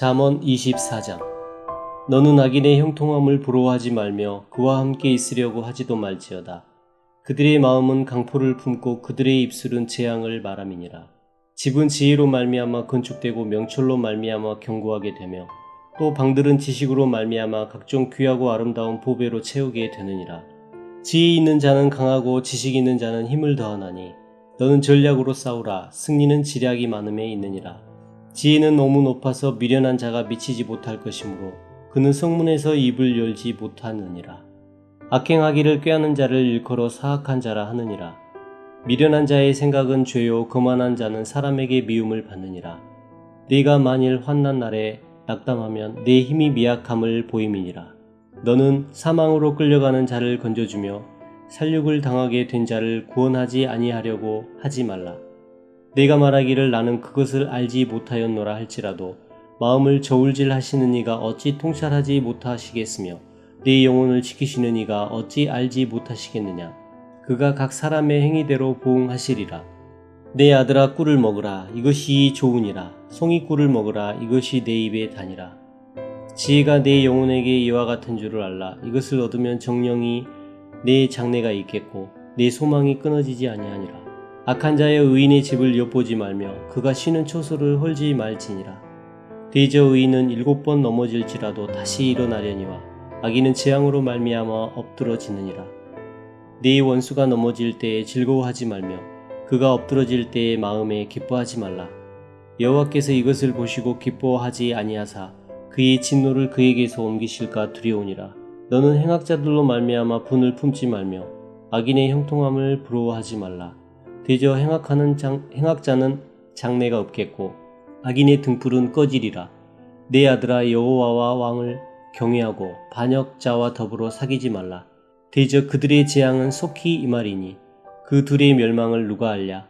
잠언 24장. 너는 악인의 형통함을 부러워하지 말며 그와 함께 있으려고 하지도 말지어다. 그들의 마음은 강포를 품고 그들의 입술은 재앙을 말함이니라. 집은 지혜로 말미암아 건축되고 명철로 말미암아 견고하게 되며 또 방들은 지식으로 말미암아 각종 귀하고 아름다운 보배로 채우게 되느니라. 지혜 있는 자는 강하고 지식 있는 자는 힘을 더하나니 너는 전략으로 싸우라. 승리는 지략이 많음에 있느니라. 지혜는 너무 높아서 미련한 자가 미치지 못할 것이므로 그는 성문에서 입을 열지 못하느니라. 악행하기를 꾀하는 자를 일컬어 사악한 자라 하느니라. 미련한 자의 생각은 죄요 거만한 자는 사람에게 미움을 받느니라. 네가 만일 환난 날에 낙담하면 네 힘이 미약함을 보임이니라. 너는 사망으로 끌려가는 자를 건져주며 살육을 당하게 된 자를 구원하지 아니하려고 하지 말라. 내가 말하기를 나는 그것을 알지 못하였노라 할지라도 마음을 저울질 하시는 이가 어찌 통찰하지 못하시겠으며 네 영혼을 지키시는 이가 어찌 알지 못하시겠느냐. 그가 각 사람의 행위대로 보응하시리라. 내 아들아 꿀을 먹으라. 이것이 좋으니라. 송이 꿀을 먹으라. 이것이 내 입에 다니라. 지혜가 내 영혼에게 이와 같은 줄을 알라. 이것을 얻으면 정령이 내 장래가 있겠고 내 소망이 끊어지지 아니하니라. 악한 자의 의인의 집을 엿보지 말며 그가 쉬는 초소를 헐지 말지니라. 대저 의인은 7번 넘어질지라도 다시 일어나려니와 악인은 재앙으로 말미암아 엎드러지느니라. 네 원수가 넘어질 때에 즐거워하지 말며 그가 엎드러질 때에 마음에 기뻐하지 말라. 여호와께서 이것을 보시고 기뻐하지 아니하사 그의 진노를 그에게서 옮기실까 두려우니라. 너는 행악자들로 말미암아 분을 품지 말며 악인의 형통함을 부러워하지 말라. 대저 행악자는 장래가 없겠고 악인의 등불은 꺼지리라. 내 아들아 여호와와 왕을 경외하고 반역자와 더불어 사귀지 말라. 대저 그들의 재앙은 속히 임하리니 그 둘의 멸망을 누가 알랴.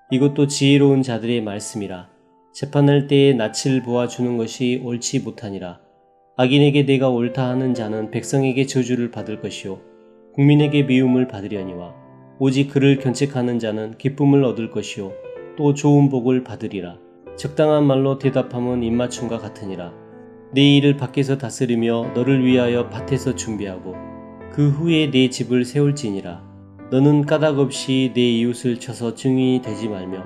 이것도 지혜로운 자들의 말씀이라. 재판할 때에 낯을 보아주는 것이 옳지 못하니라. 악인에게 내가 옳다 하는 자는 백성에게 저주를 받을 것이요 국민에게 미움을 받으려니와 오직 그를 견책하는 자는 기쁨을 얻을 것이요 또 좋은 복을 받으리라. 적당한 말로 대답함은 입맞춤과 같으니라. 내 일을 밖에서 다스리며 너를 위하여 밭에서 준비하고 그 후에 내 집을 세울지니라. 너는 까닭 없이 내 이웃을 쳐서 증인이 되지 말며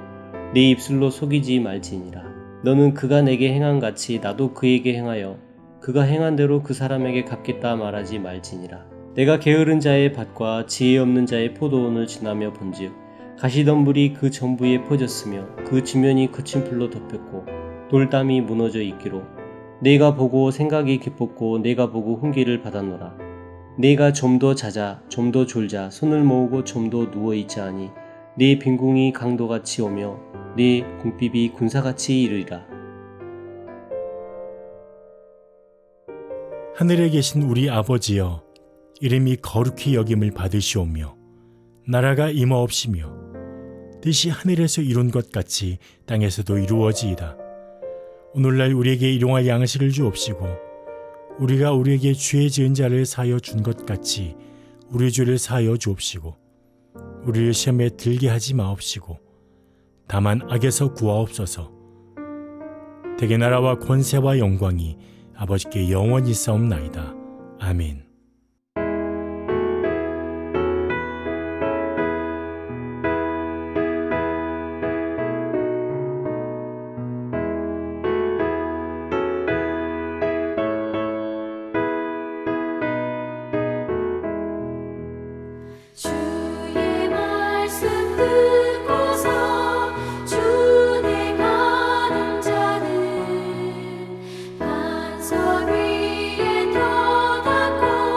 내 입술로 속이지 말지니라. 너는 그가 내게 행한 같이 나도 그에게 행하여 그가 행한 대로 그 사람에게 갚겠다 말하지 말지니라. 내가 게으른 자의 밭과 지혜 없는 자의 포도원을 지나며 본즉 가시덤불이 그 전부에 퍼졌으며 그 주면이 거친 풀로 덮였고 돌담이 무너져 있기로 내가 보고 생각이 깊었고 내가 보고 훈계를 받았노라. 내가 좀 더 자자 좀 더 졸자 손을 모으고 좀 더 누워있자 하니 네 빈궁이 강도같이 오며 네 궁핍이 군사같이 이르리라. 하늘에 계신 우리 아버지여, 이름이 거룩히 여김을 받으시오며 나라가 임하옵시며 뜻이 하늘에서 이룬 것 같이 땅에서도 이루어지이다. 오늘날 우리에게 일용할 양식을 주옵시고 우리가 우리에게 죄 지은 자를 사하여 준 것 같이 우리 죄를 사하여 주옵시고 우리를 시험에 들게 하지 마옵시고 다만 악에서 구하옵소서. 대개 나라와 권세와 영광이 아버지께 영원히 싸움나이다. 아멘. 주의 말씀 듣고서 준행하는 자는 반석 위에 터닫고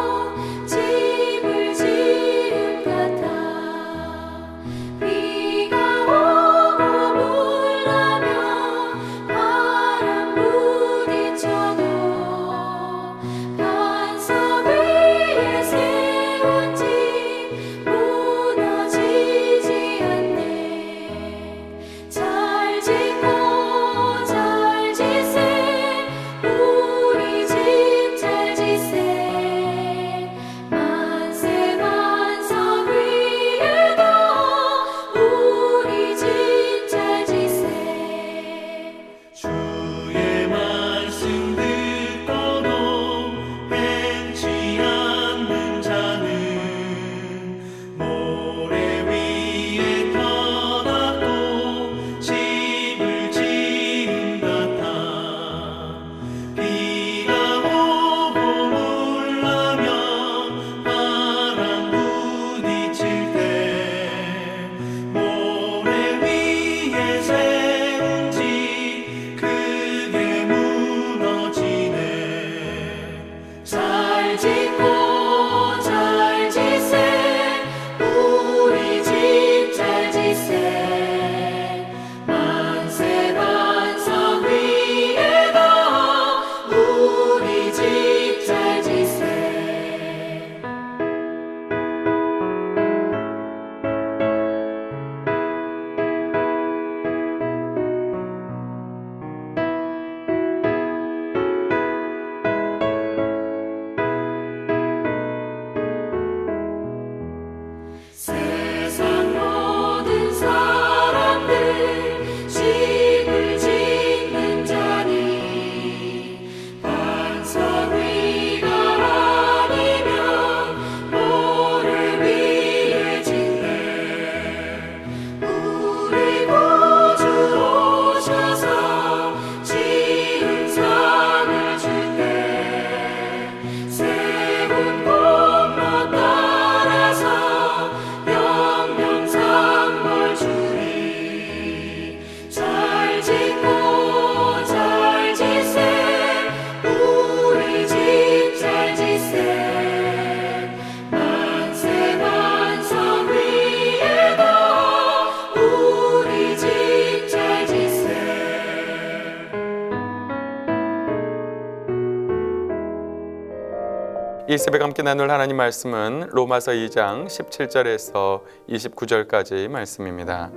이 새벽 함께 나눌 하나님 말씀은 로마서 2장 17절에서 29절까지 말씀입니다.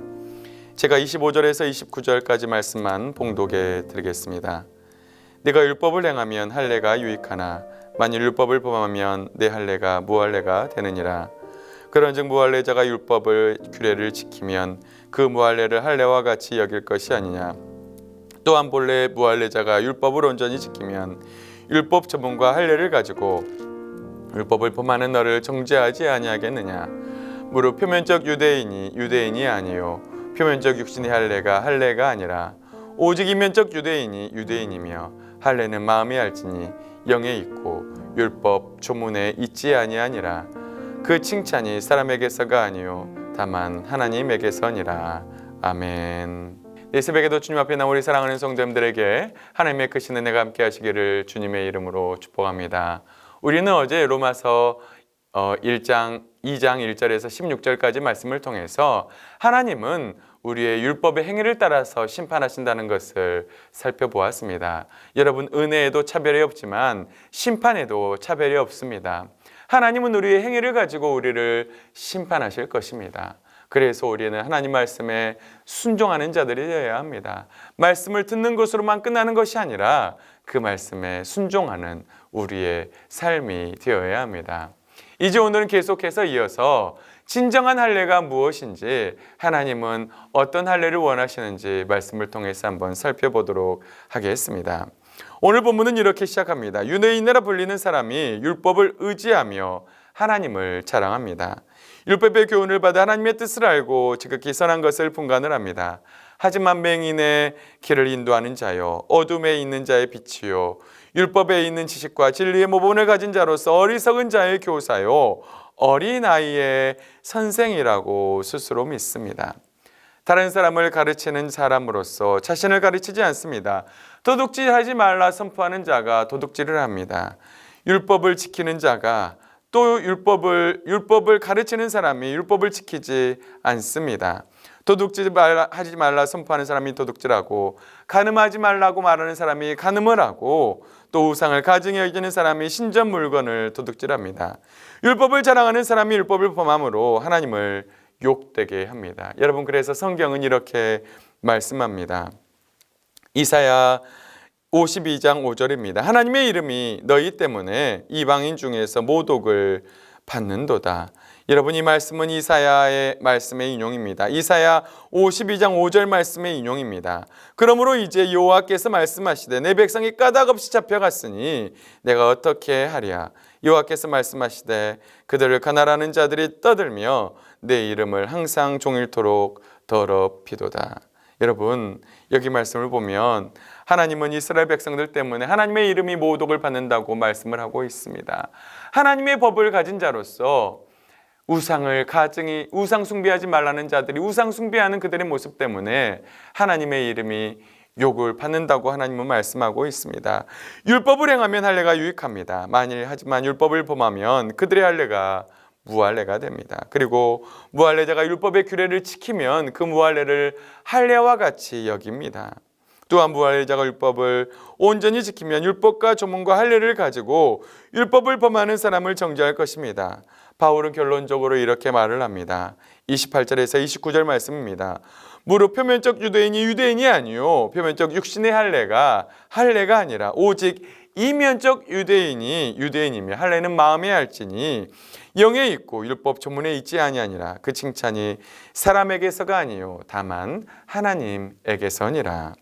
제가 25절에서 29절까지 말씀만 봉독해 드리겠습니다. 내가 율법을 행하면 할례가 유익하나 만일 율법을 범하면 내 할례가 무할례가 되느니라. 그런즉 무할례자가 율법을 규례를 지키면 그 무할례를 할례와 같이 여길 것이 아니냐. 또한 본래 무할례자가 율법을 온전히 지키면 율법 조문과 할례를 가지고 율법을 범하는 너를 정죄하지 아니하겠느냐. 무릇 표면적 유대인이 유대인이 아니요 표면적 육신의 할례가 할례가 아니라 오직 이면적 유대인이 유대인이며 할례는 마음에 알지니 영에 있고 율법 조문에 있지 아니하니라. 그 칭찬이 사람에게서가 아니요 다만 하나님에게서니라. 아멘. 이 새벽에도 주님 앞에 나온 우리 사랑하는 성도님들에게 하나님의 크신 은혜가 함께 하시기를 주님의 이름으로 축복합니다. 우리는 어제 로마서 2장 1절에서 16절까지 말씀을 통해서 하나님은 우리의 율법의 행위를 따라서 심판하신다는 것을 살펴보았습니다. 여러분, 은혜에도 차별이 없지만 심판에도 차별이 없습니다. 하나님은 우리의 행위를 가지고 우리를 심판하실 것입니다. 그래서 우리는 하나님 말씀에 순종하는 자들이 되어야 합니다. 말씀을 듣는 것으로만 끝나는 것이 아니라 그 말씀에 순종하는 우리의 삶이 되어야 합니다. 이제 오늘은 계속해서 이어서 진정한 할례가 무엇인지, 하나님은 어떤 할례를 원하시는지 말씀을 통해서 한번 살펴보도록 하겠습니다. 오늘 본문은 이렇게 시작합니다. 유대인이라 불리는 사람이 율법을 의지하며 하나님을 자랑합니다. 율법의 교훈을 받아 하나님의 뜻을 알고 지극히 선한 것을 분간을 합니다. 하지만 맹인의 길을 인도하는 자요 어둠에 있는 자의 빛이요 율법에 있는 지식과 진리의 모본을 가진 자로서 어리석은 자의 교사요 어린아이의 선생이라고 스스로 믿습니다. 다른 사람을 가르치는 사람으로서 자신을 가르치지 않습니다. 도둑질하지 말라 선포하는 자가 도둑질을 합니다. 율법을 지키는 자가 또 율법을 가르치는 사람이 율법을 지키지 않습니다. 하지 말라 선포하는 사람이 도둑질하고 간음하지 말라고 말하는 사람이 간음을 하고 또 우상을 가증히 여기는 사람이 신전 물건을 도둑질합니다. 율법을 자랑하는 사람이 율법을 범함으로 하나님을 욕되게 합니다. 여러분, 그래서 성경은 이렇게 말씀합니다. 이사야 52장 5절입니다. 하나님의 이름이 너희 때문에 이방인 중에서 모독을 받는도다. 여러분, 이 말씀은 이사야의 말씀의 인용입니다. 이사야 52장 5절 말씀의 인용입니다. 그러므로 이제 여호와께서 말씀하시되 내 백성이 까닭없이 잡혀갔으니 내가 어떻게 하랴. 여호와께서 말씀하시되 그들을 가난하는 자들이 떠들며 내 이름을 항상 종일토록 더럽히도다. 여러분, 여기 말씀을 보면 하나님은 이스라엘 백성들 때문에 하나님의 이름이 모독을 받는다고 말씀을 하고 있습니다. 하나님의 법을 가진 자로서 우상 숭배하지 말라는 자들이 우상 숭배하는 그들의 모습 때문에 하나님의 이름이 욕을 받는다고 하나님은 말씀하고 있습니다. 율법을 행하면 할례가 유익합니다. 하지만 율법을 범하면 그들의 할례가 무할례가 됩니다. 그리고 무할례자가 율법의 규례를 지키면 그 무할례를 할례와 같이 여깁니다. 또한 무할례자가 율법을 온전히 지키면 율법과 조문과 할례를 가지고 율법을 범하는 사람을 정죄할 것입니다. 바울은 결론적으로 이렇게 말을 합니다. 28절에서 29절 말씀입니다. 무릇 표면적 유대인이 유대인이 아니요 표면적 육신의 할례가 아니라 오직 이면적 유대인이 유대인이며 할례는 마음에 알지니 영에 있고 율법 조문에 있지 아니하니라. 그 칭찬이 사람에게서가 아니요 다만 하나님에게서니라.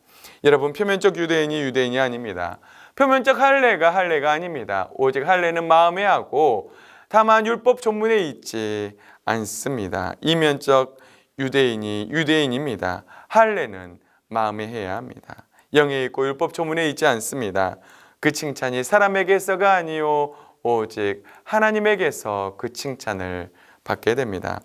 여러분, 표면적 유대인이 유대인이 아닙니다. 표면적 할례가 아닙니다. 오직 할례는 마음에 하고 다만 율법 조문에 있지 않습니다. 이면적 유대인이 유대인입니다. 할례는 마음에 해야 합니다. 영에 있고 율법 조문에 있지 않습니다. 그 칭찬이 사람에게서가 아니요 오직 하나님에게서 그 칭찬을 받게 됩니다.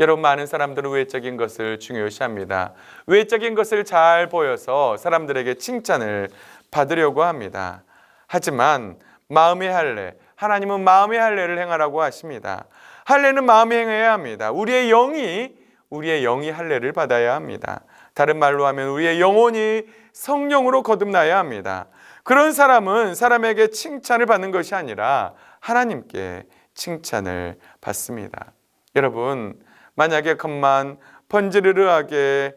여러분, 많은 사람들은 외적인 것을 중요시합니다. 외적인 것을 잘 보여서 사람들에게 칭찬을 받으려고 합니다. 하지만 마음의 할례, 하나님은 마음의 할례를 행하라고 하십니다. 할례는 마음에 행해야 합니다. 우리의 영이 할례를 받아야 합니다. 다른 말로 하면 우리의 영혼이 성령으로 거듭나야 합니다. 그런 사람은 사람에게 칭찬을 받는 것이 아니라 하나님께 칭찬을 받습니다. 여러분, 만약에 겉만 번지르르하게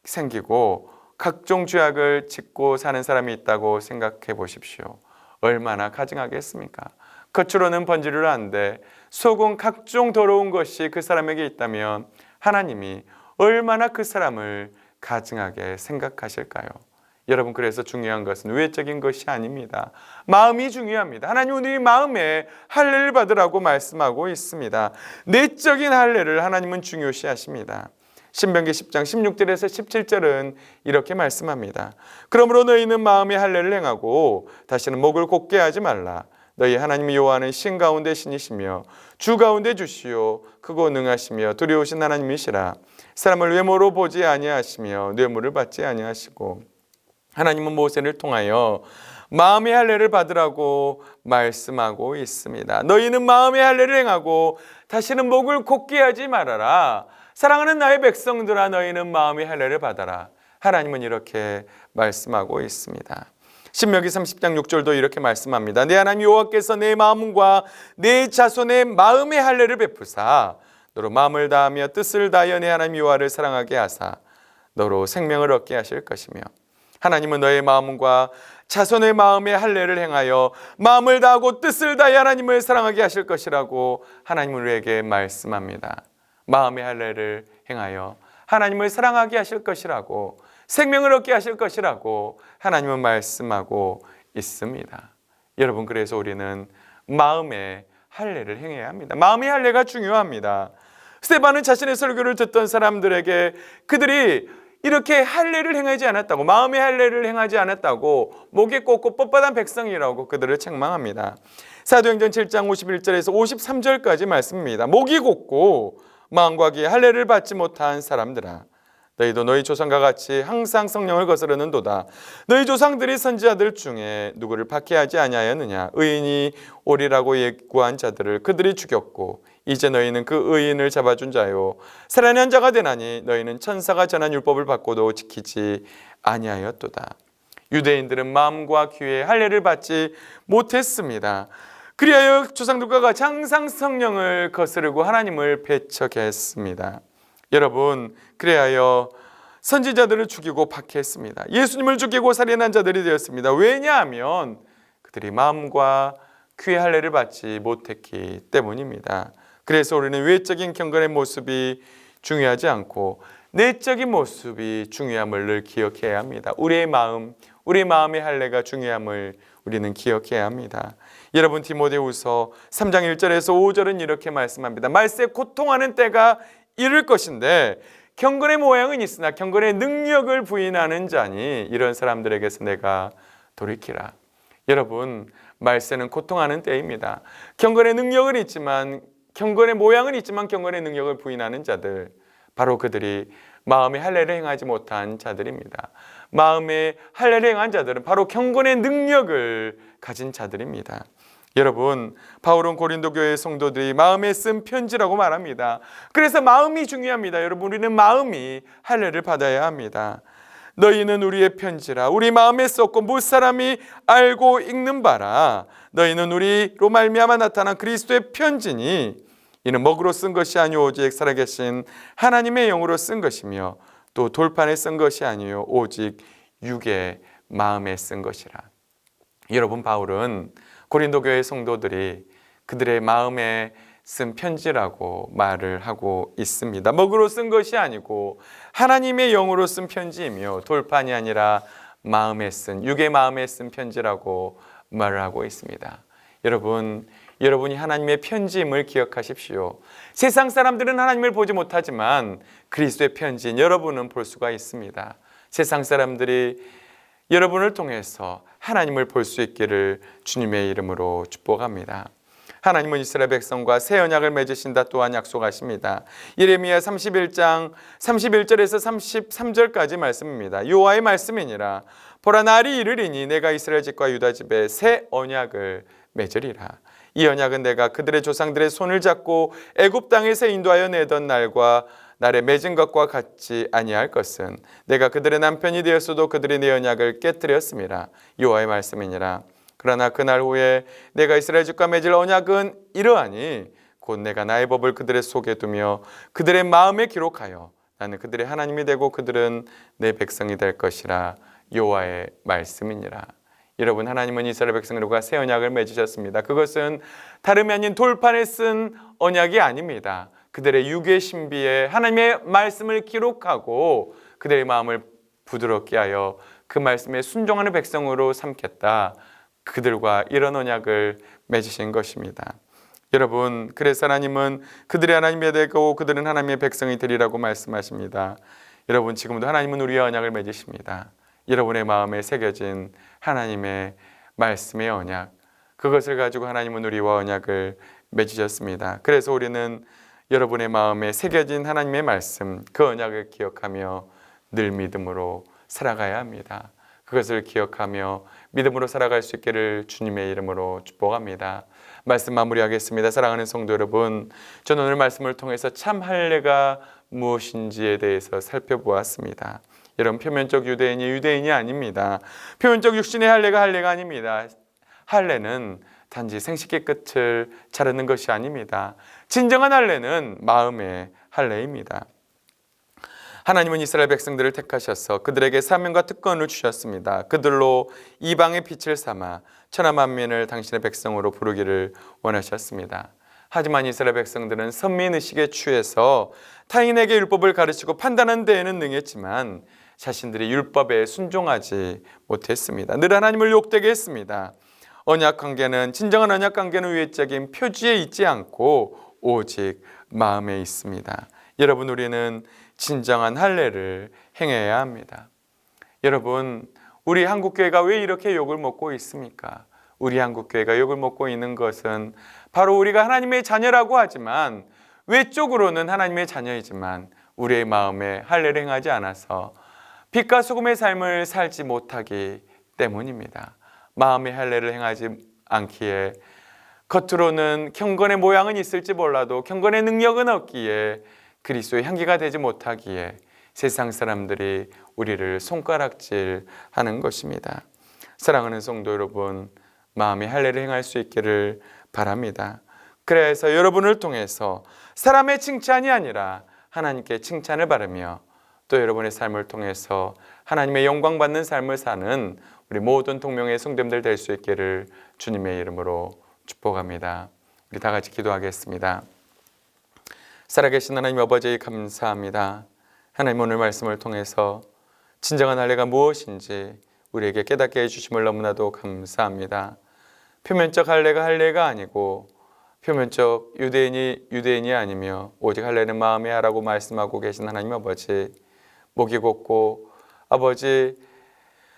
생기고 각종 죄악을 짓고 사는 사람이 있다고 생각해 보십시오. 얼마나 가증하겠습니까? 겉으로는 번지르르한데 속은 각종 더러운 것이 그 사람에게 있다면 하나님이 얼마나 그 사람을 가증하게 생각하실까요? 여러분, 그래서 중요한 것은 외적인 것이 아닙니다. 마음이 중요합니다. 하나님은 우리 마음에 할례를 받으라고 말씀하고 있습니다. 내적인 할례를 하나님은 중요시하십니다. 신명기 10장 16절에서 17절은 이렇게 말씀합니다. 그러므로 너희는 마음의 할례를 행하고 다시는 목을 곧게 하지 말라. 너희 하나님 여호와는 신 가운데 신이시며 주 가운데 주시요 크고 능하시며 두려우신 하나님이시라. 사람을 외모로 보지 아니하시며 뇌물을 받지 아니하시고. 하나님은 모세를 통하여 마음의 할례를 받으라고 말씀하고 있습니다. 너희는 마음의 할례를 행하고 다시는 목을 곧게 하지 말아라. 사랑하는 나의 백성들아, 너희는 마음의 할례를 받아라. 하나님은 이렇게 말씀하고 있습니다. 신명기 30장 6절도 이렇게 말씀합니다. 내 하나님 여호와께서 내 마음과 내 자손의 마음의 할례를 베푸사 너로 마음을 다하며 뜻을 다하여 내 하나님 여호와를 사랑하게 하사 너로 생명을 얻게 하실 것이며. 하나님은 너의 마음과 자손의 마음의 할례를 행하여 마음을 다하고 뜻을 다하여 하나님을 사랑하게 하실 것이라고 하나님은 우리에게 말씀합니다. 마음의 할례를 행하여 하나님을 사랑하게 하실 것이라고, 생명을 얻게 하실 것이라고 하나님은 말씀하고 있습니다. 여러분, 그래서 우리는 마음의 할례를 행해야 합니다. 마음의 할례가 중요합니다. 스데반은 자신의 설교를 듣던 사람들에게 그들이 이렇게 할례를 행하지 않았다고, 마음의 할례를 행하지 않았다고 목에 꽂고 뻣뻣한 백성이라고 그들을 책망합니다. 사도행전 7장 51절에서 53절까지 말씀입니다. 목이 곱고 마음과 귀에 할례를 받지 못한 사람들아, 너희도 너희 조상과 같이 항상 성령을 거스르는도다. 너희 조상들이 선지자들 중에 누구를 박해하지 아니하였느냐? 의인이 오리라고 예고한 자들을 그들이 죽였고 이제 너희는 그 의인을 잡아준 자요 살아난 자가 되나니 너희는 천사가 전한 율법을 받고도 지키지 아니하였도다. 유대인들은 마음과 귀에 할례를 받지 못했습니다. 그리하여 조상들과 같이 항상 성령을 거스르고 하나님을 배척했습니다. 여러분, 그리하여 선지자들을 죽이고 박해했습니다. 예수님을 죽이고 살인한 자들이 되었습니다. 왜냐하면 그들이 마음과 귀의 할례를 받지 못했기 때문입니다. 그래서 우리는 외적인 경건의 모습이 중요하지 않고 내적인 모습이 중요함을 늘 기억해야 합니다. 우리의 마음의 할례가 중요함을 우리는 기억해야 합니다. 여러분, 디모데후서 3장 1절에서 5절은 이렇게 말씀합니다. 말세 고통하는 때가 이를 것인데 경건의 모양은 있으나 경건의 능력을 부인하는 자니 이런 사람들에게서 내가 돌이키라. 여러분, 말세는 고통하는 때입니다. 경건의 능력은 있지만, 경건의 모양은 있지만 경건의 능력을 부인하는 자들, 바로 그들이 마음의 할례를 행하지 못한 자들입니다. 마음의 할례를 행한 자들은 바로 경건의 능력을 가진 자들입니다. 여러분, 바울은 고린도 교회 성도들이 마음에 쓴 편지라고 말합니다. 그래서 마음이 중요합니다. 여러분, 우리는 마음이 할례를 받아야 합니다. 너희는 우리의 편지라 우리 마음에 썼고 무사람이 알고 읽는 바라. 너희는 우리로 말미암아 나타난 그리스도의 편지니 이는 먹으로 쓴 것이 아니오 오직 살아계신 하나님의 영으로 쓴 것이며 또 돌판에 쓴 것이 아니오 오직 육의 마음에 쓴 것이라. 여러분, 바울은 고린도 교회 성도들이 그들의 마음에 쓴 편지라고 말을 하고 있습니다. 먹으로 쓴 것이 아니고 하나님의 영으로 쓴 편지이며 돌판이 아니라 마음에 쓴, 육의 마음에 쓴 편지라고 말을 하고 있습니다. 여러분이 하나님의 편지임을 기억하십시오. 세상 사람들은 하나님을 보지 못하지만 그리스도의 편지인 여러분은 볼 수가 있습니다. 세상 사람들이 여러분을 통해서 하나님을 볼 수 있기를 주님의 이름으로 축복합니다. 하나님은 이스라엘 백성과 새 언약을 맺으신다 또한 약속하십니다. 예레미야 31장 31절에서 33절까지 말씀입니다. 여호와의 말씀이니라. 보라, 날이 이르리니 내가 이스라엘 집과 유다 집에 새 언약을 맺으리라. 이 언약은 내가 그들의 조상들의 손을 잡고 애굽 땅에서 인도하여 내던 날과 나를 맺은 것과 같지 아니할 것은 내가 그들의 남편이 되었어도 그들이 내 언약을 깨뜨렸음이라. 여호와의 말씀이니라. 그러나 그날 후에 내가 이스라엘 집과 맺을 언약은 이러하니 곧 내가 나의 법을 그들의 속에 두며 그들의 마음에 기록하여 나는 그들의 하나님이 되고 그들은 내 백성이 될 것이라. 여호와의 말씀이니라. 여러분, 하나님은 이스라엘 백성들과 새 언약을 맺으셨습니다. 그것은 다름이 아닌 돌판에 쓴 언약이 아닙니다. 그들의 육의 신비에 하나님의 말씀을 기록하고 그들의 마음을 부드럽게 하여 그 말씀에 순종하는 백성으로 삼겠다. 그들과 이런 언약을 맺으신 것입니다. 여러분, 그래서 하나님은 그들의 하나님이 되고 그들은 하나님의 백성이 되리라고 말씀하십니다. 여러분, 지금도 하나님은 우리의 언약을 맺으십니다. 여러분의 마음에 새겨진 하나님의 말씀의 언약, 그것을 가지고 하나님은 우리와 언약을 맺으셨습니다. 그래서 우리는 여러분의 마음에 새겨진 하나님의 말씀, 그 언약을 기억하며 늘 믿음으로 살아가야 합니다. 그것을 기억하며 믿음으로 살아갈 수 있기를 주님의 이름으로 축복합니다. 말씀 마무리하겠습니다. 사랑하는 성도 여러분, 저는 오늘 말씀을 통해서 참 할례가 무엇인지에 대해서 살펴보았습니다. 여러분, 표면적 유대인이 아닙니다. 표면적 육신의 할례가 아닙니다. 할례는 단지 생식의 끝을 자르는 것이 아닙니다. 진정한 할례는 마음의 할례입니다. 하나님은 이스라엘 백성들을 택하셔서 그들에게 사명과 특권을 주셨습니다. 그들로 이방의 빛을 삼아 천하 만민을 당신의 백성으로 부르기를 원하셨습니다. 하지만 이스라엘 백성들은 선민의식에 취해서 타인에게 율법을 가르치고 판단하는 데에는 능했지만 자신들이 율법에 순종하지 못했습니다. 늘 하나님을 욕되게 했습니다. 언약관계는, 진정한 언약관계는 외적인 표지에 있지 않고 오직 마음에 있습니다. 여러분, 우리는 진정한 할례를 행해야 합니다. 여러분, 우리 한국교회가 왜 이렇게 욕을 먹고 있습니까? 우리 한국교회가 욕을 먹고 있는 것은 바로 우리가 하나님의 자녀라고 하지만 외적으로는 하나님의 자녀이지만 우리의 마음에 할례를 행하지 않아서 빛과 소금의 삶을 살지 못하기 때문입니다. 마음의 할례를 행하지 않기에 겉으로는 경건의 모양은 있을지 몰라도 경건의 능력은 없기에 그리스도의 향기가 되지 못하기에 세상 사람들이 우리를 손가락질하는 것입니다. 사랑하는 성도 여러분, 마음의 할례를 행할 수 있기를 바랍니다. 그래서 여러분을 통해서 사람의 칭찬이 아니라 하나님께 칭찬을 바라며 또 여러분의 삶을 통해서 하나님의 영광 받는 삶을 사는 우리 모든 동명의 성도님들 될 수 있기를 주님의 이름으로 축복합니다. 우리 다 같이 기도하겠습니다. 살아계신 하나님 아버지, 감사합니다. 하나님, 오늘 말씀을 통해서 진정한 할례가 무엇인지 우리에게 깨닫게 해주심을 너무나도 감사합니다. 표면적 할례가 아니고 표면적 유대인이 아니며 오직 할례는 마음에 하라고 말씀하고 계신 하나님 아버지, 목이 곧고 아버지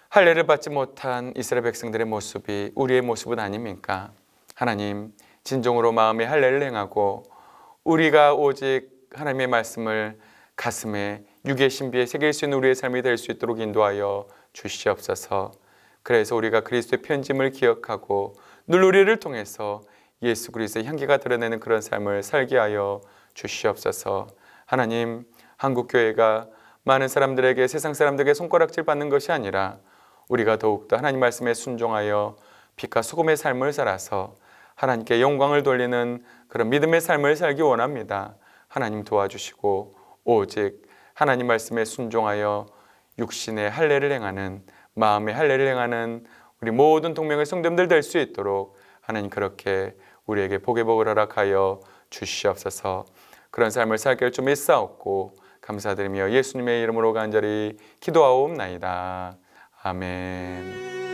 할례를 받지 못한 이스라엘 백성들의 모습이 우리의 모습은 아닙니까? 하나님, 진정으로 마음의 할례를 행하고 우리가 오직 하나님의 말씀을 가슴에 육의 신비에 새길 수 있는 우리의 삶이 될 수 있도록 인도하여 주시옵소서. 그래서 우리가 그리스도의 편짐을 기억하고 늘 우리를 통해서 예수 그리스도의 향기가 드러내는 그런 삶을 살게 하여 주시옵소서. 하나님, 한국교회가 많은 사람들에게, 세상 사람들에게 손가락질 받는 것이 아니라 우리가 더욱더 하나님 말씀에 순종하여 빛과 소금의 삶을 살아서 하나님께 영광을 돌리는 그런 믿음의 삶을 살기 원합니다. 하나님 도와주시고 오직 하나님 말씀에 순종하여 육신의 할례를 행하는, 마음의 할례를 행하는 우리 모든 동명의 성도님들 될 수 있도록 하나님 그렇게 우리에게 복의 복을 허락하여 주시옵소서. 그런 삶을 살길 좀 있사옵고 감사드리며 예수님의 이름으로 간절히 기도하옵나이다. 아멘.